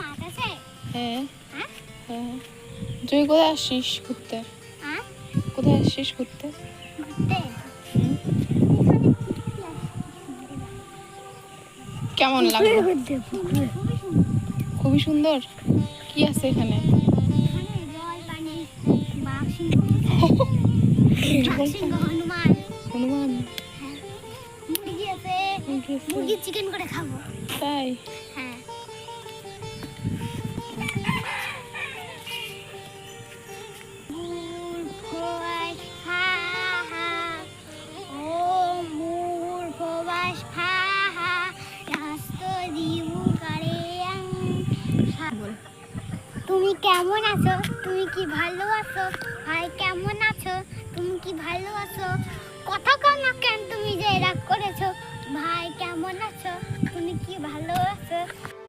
মাঠ আছে? হ্যাঁ হ্যাঁ? হ্যাঁ। তুই কোথায় আসছিস ঘুরতে? হ্যাঁ? কোথায় আসছিস ঘুরতে? ঘুরতে? হুম? কেমন লাগলো? পুকুরে। খুবই সুন্দর। কি আছে এখানে? এখানে জল, পানি, বাঘ, সিংহ, বাঘ, সিংহ, হনুমান। হনুমান? হ্যাঁ। মুরগি আছে। মুরগি আছে? মুরগির চিকেন করে খাবো। তাই? হ্যাঁ। মূর্খবাস হাহা, ও মূর্খবাস হাহা, রাস্ত দিবু কারে আং। তুমি কেমন আছো? তুমি কি ভালো আছো? ভাই কেমন আছো? তুমি কি ভালো আছো? কথা কও না কেন তুমি যে রাগ করেছো? ভাই কেমন আছো?